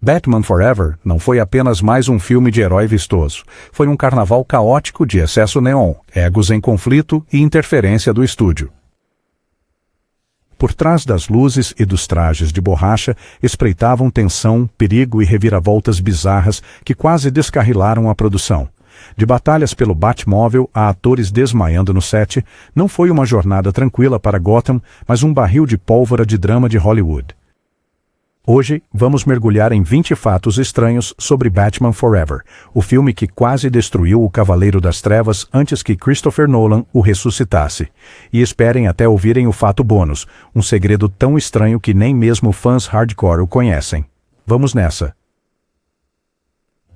Batman Forever não foi apenas mais um filme de herói vistoso. Foi um carnaval caótico de excesso neon, egos em conflito e interferência do estúdio. Por trás das luzes e dos trajes de borracha, espreitavam tensão, perigo e reviravoltas bizarras que quase descarrilaram a produção. De batalhas pelo Batmóvel a atores desmaiando no set, não foi uma jornada tranquila para Gotham, mas um barril de pólvora de drama de Hollywood. Hoje, vamos mergulhar em 20 fatos estranhos sobre Batman Forever, o filme que quase destruiu o Cavaleiro das Trevas antes que Christopher Nolan o ressuscitasse. E esperem até ouvirem o fato bônus, um segredo tão estranho que nem mesmo fãs hardcore o conhecem. Vamos nessa!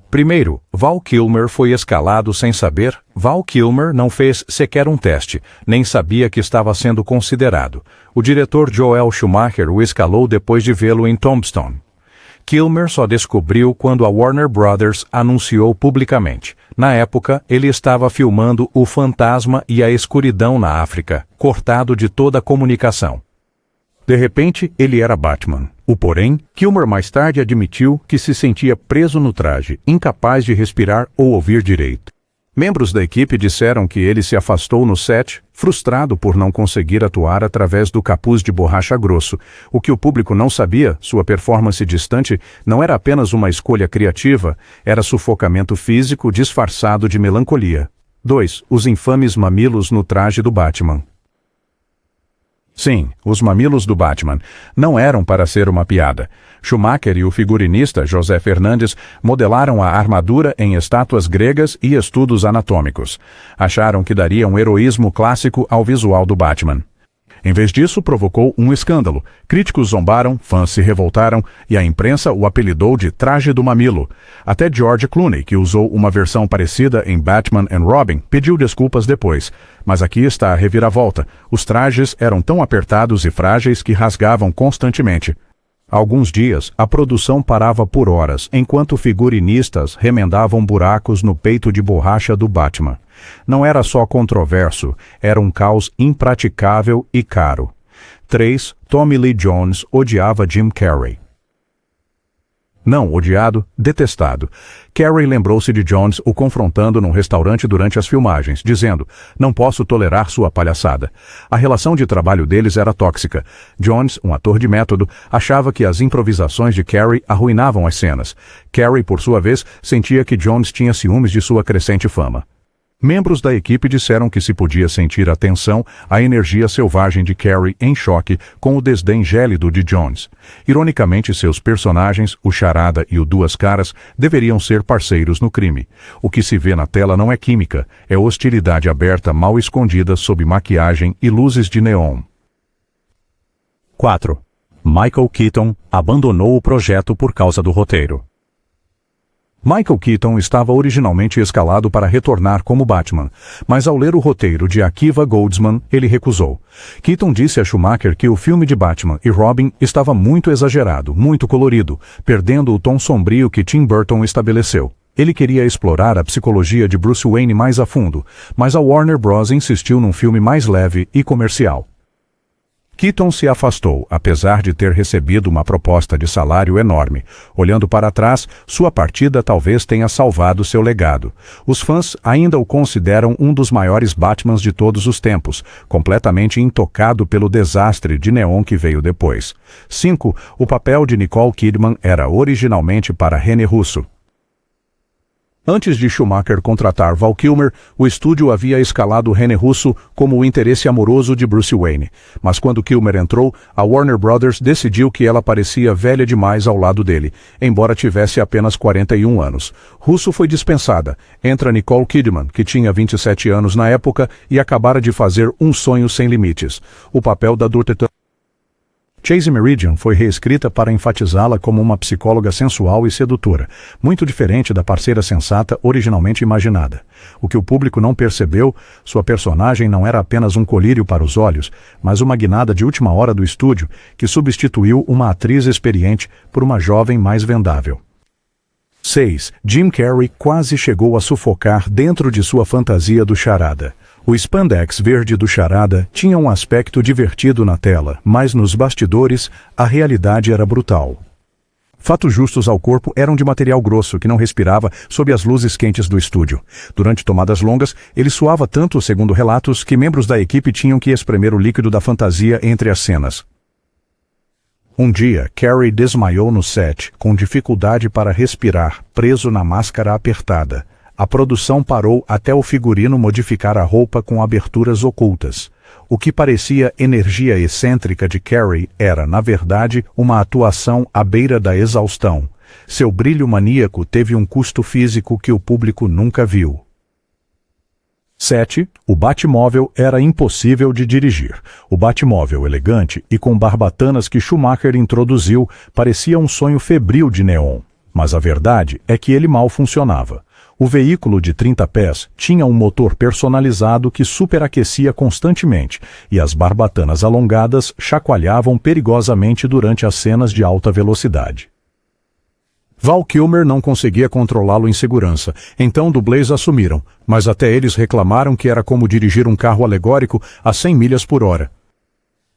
Primeiro, Val Kilmer foi escalado sem saber. Val Kilmer não fez sequer um teste, nem sabia que estava sendo considerado. O diretor Joel Schumacher o escalou depois de vê-lo em Tombstone. Kilmer só descobriu quando a Warner Brothers anunciou publicamente. Na época, ele estava filmando O Fantasma e a Escuridão na África, cortado de toda a comunicação. De repente, ele era Batman. Porém, Kilmer mais tarde admitiu que se sentia preso no traje, incapaz de respirar ou ouvir direito. Membros da equipe disseram que ele se afastou no set, frustrado por não conseguir atuar através do capuz de borracha grosso. O que o público não sabia, sua performance distante, não era apenas uma escolha criativa, era sufocamento físico disfarçado de melancolia. 2. Os infames mamilos no traje do Batman. Sim, os mamilos do Batman não eram para ser uma piada. Schumacher e o figurinista José Fernandes modelaram a armadura em estátuas gregas e estudos anatômicos. Acharam que daria um heroísmo clássico ao visual do Batman. Em vez disso, provocou um escândalo. Críticos zombaram, fãs se revoltaram e a imprensa o apelidou de Traje do Mamilo. Até George Clooney, que usou uma versão parecida em Batman and Robin, pediu desculpas depois. Mas aqui está a reviravolta. Os trajes eram tão apertados e frágeis que rasgavam constantemente. Alguns dias, a produção parava por horas, enquanto figurinistas remendavam buracos no peito de borracha do Batman. Não era só controverso, era um caos impraticável e caro. 3. Tommy Lee Jones odiava Jim Carrey. Não odiado, detestado. Carrey lembrou-se de Jones o confrontando num restaurante durante as filmagens, dizendo: "Não posso tolerar sua palhaçada." A relação de trabalho deles era tóxica. Jones, um ator de método, achava que as improvisações de Carrey arruinavam as cenas. Carrey, por sua vez, sentia que Jones tinha ciúmes de sua crescente fama. Membros da equipe disseram que se podia sentir a tensão, a energia selvagem de Carrey em choque com o desdém gélido de Jones. Ironicamente, seus personagens, o Charada e o Duas Caras, deveriam ser parceiros no crime. O que se vê na tela não é química, é hostilidade aberta mal escondida sob maquiagem e luzes de neon. 4. Michael Keaton abandonou o projeto por causa do roteiro. Michael Keaton estava originalmente escalado para retornar como Batman, mas ao ler o roteiro de Akiva Goldsman, ele recusou. Keaton disse a Schumacher que o filme de Batman e Robin estava muito exagerado, muito colorido, perdendo o tom sombrio que Tim Burton estabeleceu. Ele queria explorar a psicologia de Bruce Wayne mais a fundo, mas a Warner Bros. Insistiu num filme mais leve e comercial. Keaton se afastou, apesar de ter recebido uma proposta de salário enorme. Olhando para trás, sua partida talvez tenha salvado seu legado. Os fãs ainda o consideram um dos maiores Batmans de todos os tempos, completamente intocado pelo desastre de neon que veio depois. 5. O papel de Nicole Kidman era originalmente para Rene Russo. Antes de Schumacher contratar Val Kilmer, o estúdio havia escalado Rene Russo como o interesse amoroso de Bruce Wayne. Mas quando Kilmer entrou, a Warner Brothers decidiu que ela parecia velha demais ao lado dele, embora tivesse apenas 41 anos. Russo foi dispensada. Entra Nicole Kidman, que tinha 27 anos na época e acabara de fazer Um Sonho Sem Limites. O papel da adulta Chase Meridian foi reescrita para enfatizá-la como uma psicóloga sensual e sedutora, muito diferente da parceira sensata originalmente imaginada. O que o público não percebeu, sua personagem não era apenas um colírio para os olhos, mas uma guinada de última hora do estúdio que substituiu uma atriz experiente por uma jovem mais vendável. 6. Jim Carrey quase chegou a sufocar dentro de sua fantasia do Charada. O spandex verde do Charada tinha um aspecto divertido na tela, mas nos bastidores, a realidade era brutal. Fatos justos ao corpo eram de material grosso que não respirava sob as luzes quentes do estúdio. Durante tomadas longas, ele suava tanto, segundo relatos, que membros da equipe tinham que espremer o líquido da fantasia entre as cenas. Um dia, Carey desmaiou no set, com dificuldade para respirar, preso na máscara apertada. A produção parou até o figurino modificar a roupa com aberturas ocultas. O que parecia energia excêntrica de Carey era, na verdade, uma atuação à beira da exaustão. Seu brilho maníaco teve um custo físico que o público nunca viu. 7. O Batmóvel era impossível de dirigir. O Batmóvel elegante e com barbatanas que Schumacher introduziu parecia um sonho febril de neon. Mas a verdade é que ele mal funcionava. O veículo de 30 pés tinha um motor personalizado que superaquecia constantemente, e as barbatanas alongadas chacoalhavam perigosamente durante as cenas de alta velocidade. Val Kilmer não conseguia controlá-lo em segurança, então dublês assumiram, mas até eles reclamaram que era como dirigir um carro alegórico a 100 milhas por hora.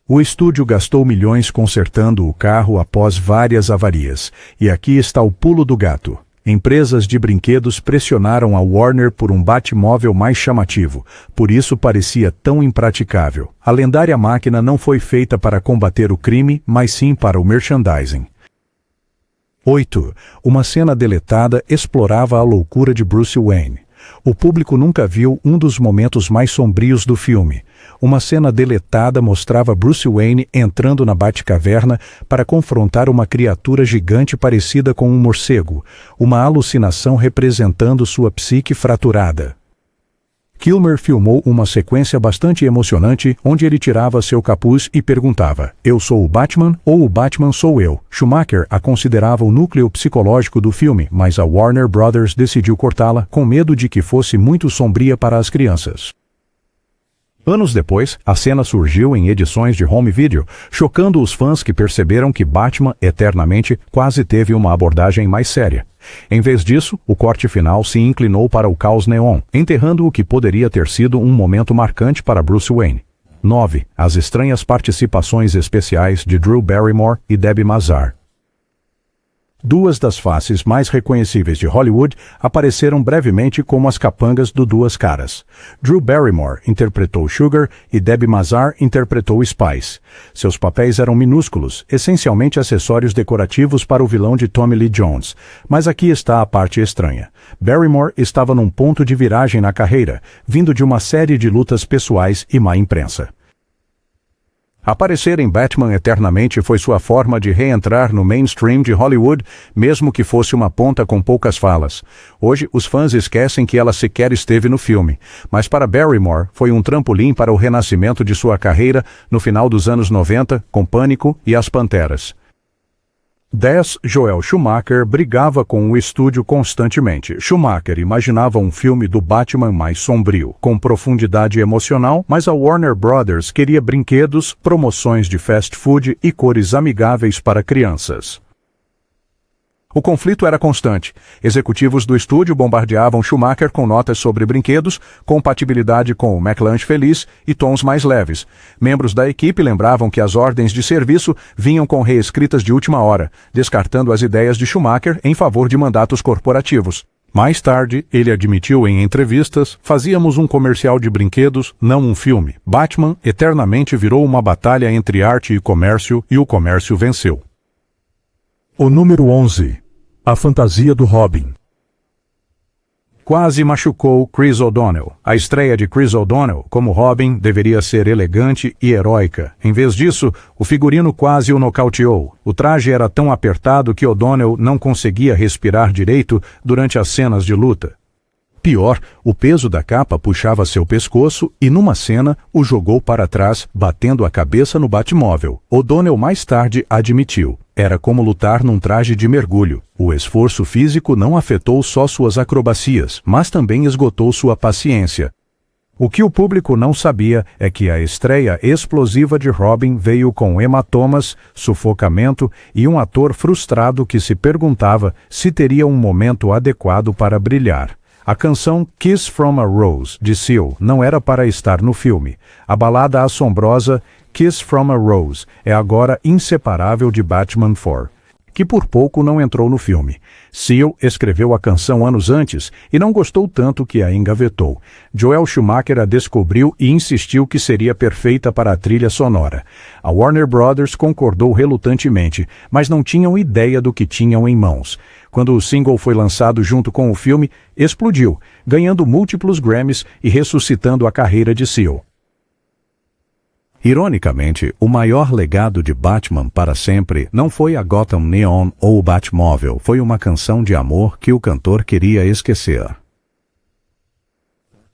O estúdio gastou milhões consertando o carro após várias avarias, e aqui está o pulo do gato. Empresas de brinquedos pressionaram a Warner por um Batmóvel mais chamativo, por isso parecia tão impraticável. A lendária máquina não foi feita para combater o crime, mas sim para o merchandising. 8. Uma cena deletada explorava a loucura de Bruce Wayne. O público nunca viu um dos momentos mais sombrios do filme. Uma cena deletada mostrava Bruce Wayne entrando na Batcaverna para confrontar uma criatura gigante parecida com um morcego, uma alucinação representando sua psique fraturada. Kilmer filmou uma sequência bastante emocionante onde ele tirava seu capuz e perguntava: "Eu sou o Batman ou o Batman sou eu?" Schumacher a considerava o núcleo psicológico do filme, mas a Warner Brothers decidiu cortá-la com medo de que fosse muito sombria para as crianças. Anos depois, a cena surgiu em edições de home video, chocando os fãs que perceberam que Batman Eternamente quase teve uma abordagem mais séria. Em vez disso, o corte final se inclinou para o caos neon, enterrando o que poderia ter sido um momento marcante para Bruce Wayne. 9. As estranhas participações especiais de Drew Barrymore e Debbie Mazar. Duas das faces mais reconhecíveis de Hollywood apareceram brevemente como as capangas do Duas Caras. Drew Barrymore interpretou Sugar e Debbie Mazar interpretou Spice. Seus papéis eram minúsculos, essencialmente acessórios decorativos para o vilão de Tommy Lee Jones. Mas aqui está a parte estranha. Barrymore estava num ponto de viragem na carreira, vindo de uma série de lutas pessoais e má imprensa. Aparecer em Batman Eternamente foi sua forma de reentrar no mainstream de Hollywood, mesmo que fosse uma ponta com poucas falas. Hoje, os fãs esquecem que ela sequer esteve no filme, mas para Barrymore foi um trampolim para o renascimento de sua carreira no final dos anos 90, com Pânico e As Panteras. 10. Joel Schumacher brigava com o estúdio constantemente. Schumacher imaginava um filme do Batman mais sombrio, com profundidade emocional, mas a Warner Brothers queria brinquedos, promoções de fast food e cores amigáveis para crianças. O conflito era constante. Executivos do estúdio bombardeavam Schumacher com notas sobre brinquedos, compatibilidade com o McLanche feliz e tons mais leves. Membros da equipe lembravam que as ordens de serviço vinham com reescritas de última hora, descartando as ideias de Schumacher em favor de mandatos corporativos. Mais tarde, ele admitiu em entrevistas: "Fazíamos um comercial de brinquedos, não um filme. Batman Eternamente virou uma batalha entre arte e o comércio venceu." O número 11. A fantasia do Robin. Quase machucou Chris O'Donnell. A estreia de Chris O'Donnell como Robin deveria ser elegante e heróica. Em vez disso, o figurino quase o nocauteou. O traje era tão apertado que O'Donnell não conseguia respirar direito durante as cenas de luta. Pior, o peso da capa puxava seu pescoço e, numa cena, o jogou para trás, batendo a cabeça no Batmóvel. O'Donnell mais tarde admitiu: era como lutar num traje de mergulho. O esforço físico não afetou só suas acrobacias, mas também esgotou sua paciência. O que o público não sabia é que a estreia explosiva de Robin veio com hematomas, sufocamento e um ator frustrado que se perguntava se teria um momento adequado para brilhar. A canção Kiss from a Rose, de Seal, não era para estar no filme. A balada assombrosa Kiss from a Rose é agora inseparável de Batman 4. que por pouco não entrou no filme. Seal escreveu a canção anos antes e não gostou tanto que a engavetou. Joel Schumacher a descobriu e insistiu que seria perfeita para a trilha sonora. A Warner Brothers concordou relutantemente, mas não tinham ideia do que tinham em mãos. Quando o single foi lançado junto com o filme, explodiu, ganhando múltiplos Grammys e ressuscitando a carreira de Seal. Ironicamente, o maior legado de Batman para sempre não foi a Gotham Neon ou o Batmóvel, foi uma canção de amor que o cantor queria esquecer.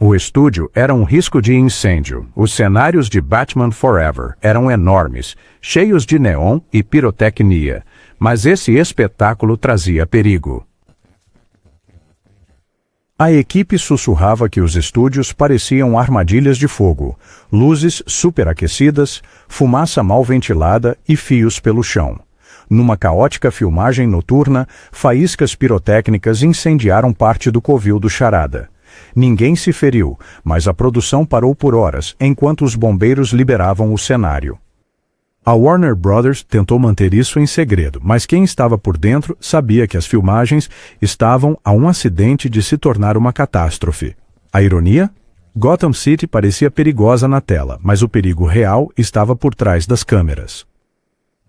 O estúdio era um risco de incêndio. Os cenários de Batman Forever eram enormes, cheios de neon e pirotecnia, mas esse espetáculo trazia perigo. A equipe sussurrava que os estúdios pareciam armadilhas de fogo, luzes superaquecidas, fumaça mal ventilada e fios pelo chão. Numa caótica filmagem noturna, faíscas pirotécnicas incendiaram parte do covil do Charada. Ninguém se feriu, mas a produção parou por horas, enquanto os bombeiros liberavam o cenário. A Warner Brothers tentou manter isso em segredo, mas quem estava por dentro sabia que as filmagens estavam a um acidente de se tornar uma catástrofe. A ironia? Gotham City parecia perigosa na tela, mas o perigo real estava por trás das câmeras.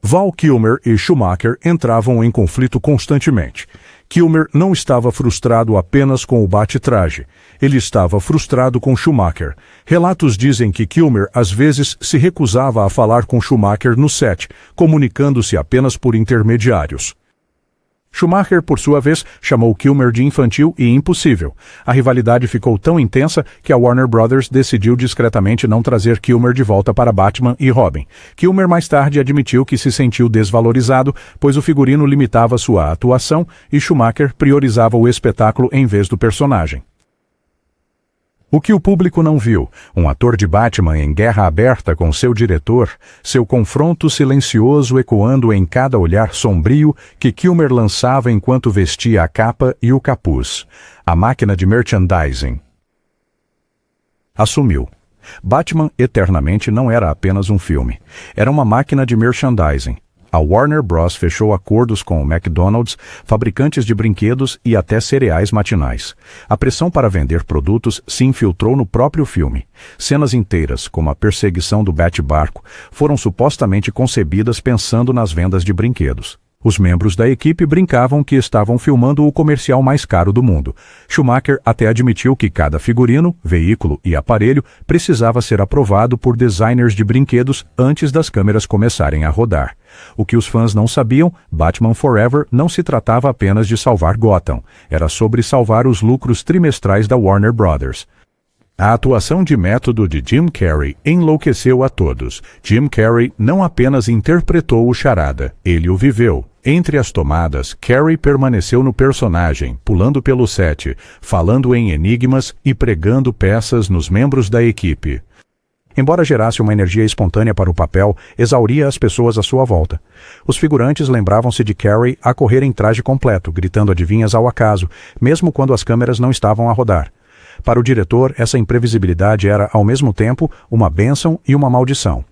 Val Kilmer e Schumacher entravam em conflito constantemente. Kilmer não estava frustrado apenas com o bate-traje. Ele estava frustrado com Schumacher. Relatos dizem que Kilmer às vezes se recusava a falar com Schumacher no set, comunicando-se apenas por intermediários. Schumacher, por sua vez, chamou Kilmer de infantil e impossível. A rivalidade ficou tão intensa que a Warner Brothers decidiu discretamente não trazer Kilmer de volta para Batman e Robin. Kilmer mais tarde admitiu que se sentiu desvalorizado, pois o figurino limitava sua atuação e Schumacher priorizava o espetáculo em vez do personagem. O que o público não viu, um ator de Batman em guerra aberta com seu diretor, seu confronto silencioso ecoando em cada olhar sombrio que Kilmer lançava enquanto vestia a capa e o capuz. A máquina de merchandising assumiu. Batman Eternamente não era apenas um filme. Era uma máquina de merchandising. A Warner Bros. Fechou acordos com o McDonald's, fabricantes de brinquedos e até cereais matinais. A pressão para vender produtos se infiltrou no próprio filme. Cenas inteiras, como a perseguição do Bat-barco, foram supostamente concebidas pensando nas vendas de brinquedos. Os membros da equipe brincavam que estavam filmando o comercial mais caro do mundo. Schumacher até admitiu que cada figurino, veículo e aparelho precisava ser aprovado por designers de brinquedos antes das câmeras começarem a rodar. O que os fãs não sabiam, Batman Forever não se tratava apenas de salvar Gotham. Era sobre salvar os lucros trimestrais da Warner Brothers. A atuação de método de Jim Carrey enlouqueceu a todos. Jim Carrey não apenas interpretou o Charada, ele o viveu. Entre as tomadas, Carrey permaneceu no personagem, pulando pelo set, falando em enigmas e pregando peças nos membros da equipe. Embora gerasse uma energia espontânea para o papel, exauria as pessoas à sua volta. Os figurantes lembravam-se de Carrey a correr em traje completo, gritando adivinhas ao acaso, mesmo quando as câmeras não estavam a rodar. Para o diretor, essa imprevisibilidade era, ao mesmo tempo, uma bênção e uma maldição.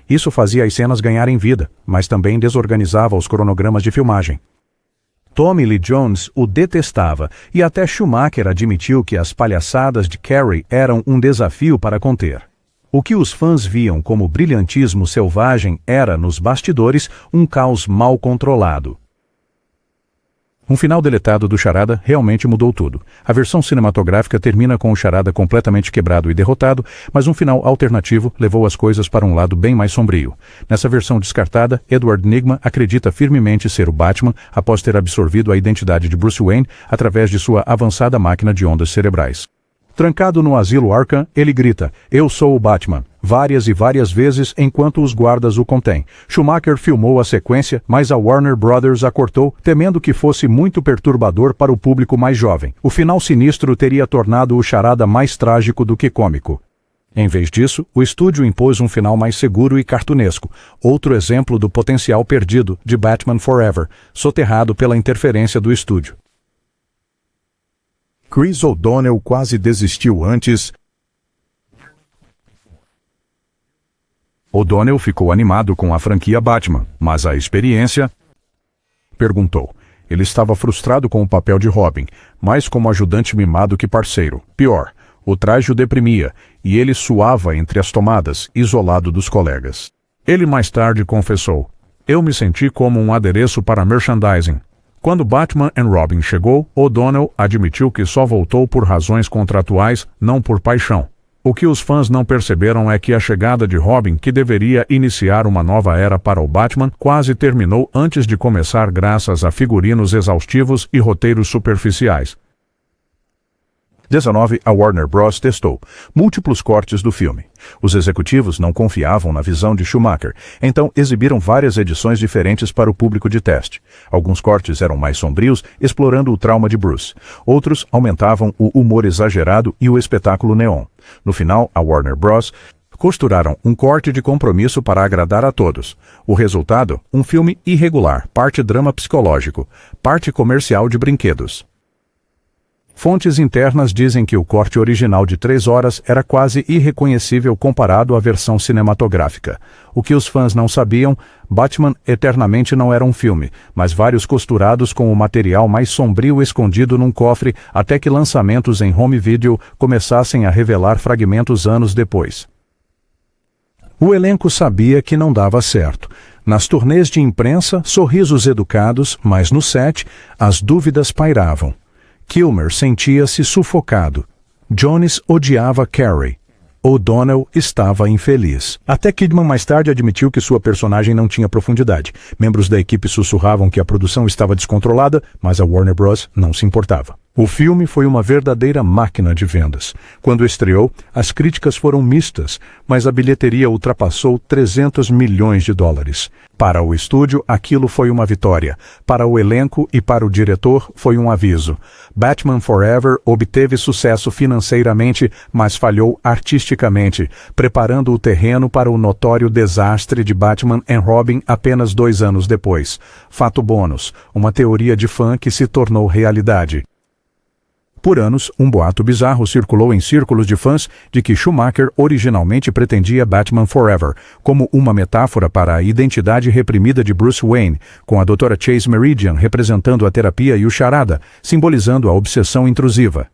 Isso fazia as cenas ganharem vida, mas também desorganizava os cronogramas de filmagem. Tommy Lee Jones o detestava, e até Schumacher admitiu que as palhaçadas de Carrey eram um desafio para conter. O que os fãs viam como brilhantismo selvagem era, nos bastidores, um caos mal controlado. Um final deletado do Charada realmente mudou tudo. A versão cinematográfica termina com o Charada completamente quebrado e derrotado, mas um final alternativo levou as coisas para um lado bem mais sombrio. Nessa versão descartada, Edward Nygma acredita firmemente ser o Batman após ter absorvido a identidade de Bruce Wayne através de sua avançada máquina de ondas cerebrais. Trancado no asilo Arkham, ele grita, "Eu sou o Batman", várias e várias vezes enquanto os guardas o contêm. Schumacher filmou a sequência, mas a Warner Brothers a cortou, temendo que fosse muito perturbador para o público mais jovem. O final sinistro teria tornado o Charada mais trágico do que cômico. Em vez disso, o estúdio impôs um final mais seguro e cartunesco, outro exemplo do potencial perdido de Batman Forever, soterrado pela interferência do estúdio. Chris O'Donnell quase desistiu antes. O'Donnell ficou animado com a franquia Batman, mas a experiência Perguntou. Ele estava frustrado com o papel de Robin, mais como ajudante mimado que parceiro. Pior, o traje o deprimia, e ele suava entre as tomadas, isolado dos colegas. Ele mais tarde confessou: "Eu me senti como um adereço para merchandising." Quando Batman and Robin chegou, O'Donnell admitiu que só voltou por razões contratuais, não por paixão. O que os fãs não perceberam é que a chegada de Robin, que deveria iniciar uma nova era para o Batman, quase terminou antes de começar graças a figurinos exaustivos e roteiros superficiais. 19. A Warner Bros. Testou múltiplos cortes do filme. Os executivos não confiavam na visão de Schumacher, então exibiram várias edições diferentes para o público de teste. Alguns cortes eram mais sombrios, explorando o trauma de Bruce. Outros aumentavam o humor exagerado e o espetáculo neon. No final, a Warner Bros. Costuraram um corte de compromisso para agradar a todos. O resultado? Um filme irregular, parte drama psicológico, parte comercial de brinquedos. Fontes internas dizem que o corte original de 3 horas era quase irreconhecível comparado à versão cinematográfica. O que os fãs não sabiam, Batman Eternamente não era um filme, mas vários costurados com o material mais sombrio escondido num cofre até que lançamentos em home video começassem a revelar fragmentos anos depois. O elenco sabia que não dava certo. Nas turnês de imprensa, sorrisos educados, mas no set, as dúvidas pairavam. Kilmer sentia-se sufocado. Jones odiava Carey. O'Donnell estava infeliz. Até Kidman mais tarde admitiu que sua personagem não tinha profundidade. Membros da equipe sussurravam que a produção estava descontrolada, mas a Warner Bros. Não se importava. O filme foi uma verdadeira máquina de vendas. Quando estreou, as críticas foram mistas, mas a bilheteria ultrapassou $300 milhões. Para o estúdio, aquilo foi uma vitória. Para o elenco e para o diretor, foi um aviso. Batman Forever obteve sucesso financeiramente, mas falhou artisticamente, preparando o terreno para o notório desastre de Batman and Robin apenas 2 anos depois. Fato bônus, uma teoria de fã que se tornou realidade. Por anos, um boato bizarro circulou em círculos de fãs de que Schumacher originalmente pretendia Batman Forever, como uma metáfora para a identidade reprimida de Bruce Wayne, com a Dra. Chase Meridian representando a terapia e o charada, simbolizando a obsessão intrusiva.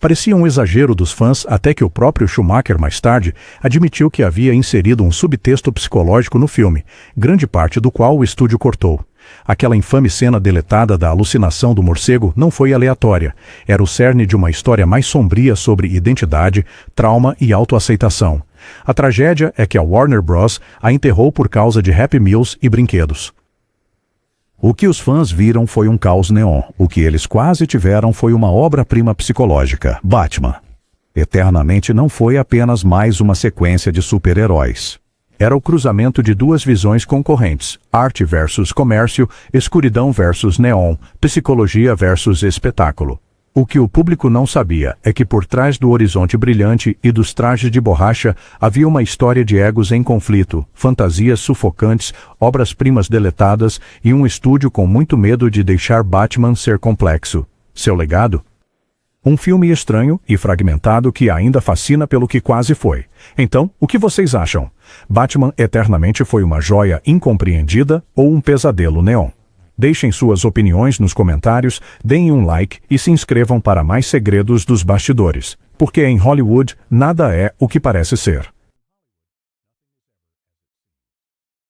Parecia um exagero dos fãs até que o próprio Schumacher, mais tarde, admitiu que havia inserido um subtexto psicológico no filme, grande parte do qual o estúdio cortou. Aquela infame cena deletada da alucinação do morcego não foi aleatória. Era o cerne de uma história mais sombria sobre identidade, trauma e autoaceitação. A tragédia é que a Warner Bros. A enterrou por causa de Happy Meals e brinquedos. O que os fãs viram foi um caos neon. O que eles quase tiveram foi uma obra-prima psicológica, Batman. Eternamente não foi apenas mais uma sequência de super-heróis. Era o cruzamento de 2 visões concorrentes, arte versus comércio, escuridão versus neon, psicologia versus espetáculo. O que o público não sabia é que por trás do horizonte brilhante e dos trajes de borracha havia uma história de egos em conflito, fantasias sufocantes, obras-primas deletadas e um estúdio com muito medo de deixar Batman ser complexo. Seu legado? Um filme estranho e fragmentado que ainda fascina pelo que quase foi. Então, o que vocês acham? Batman Eternamente foi uma joia incompreendida ou um pesadelo neon? Deixem suas opiniões nos comentários, deem um like e se inscrevam para mais segredos dos bastidores. Porque em Hollywood, nada é o que parece ser.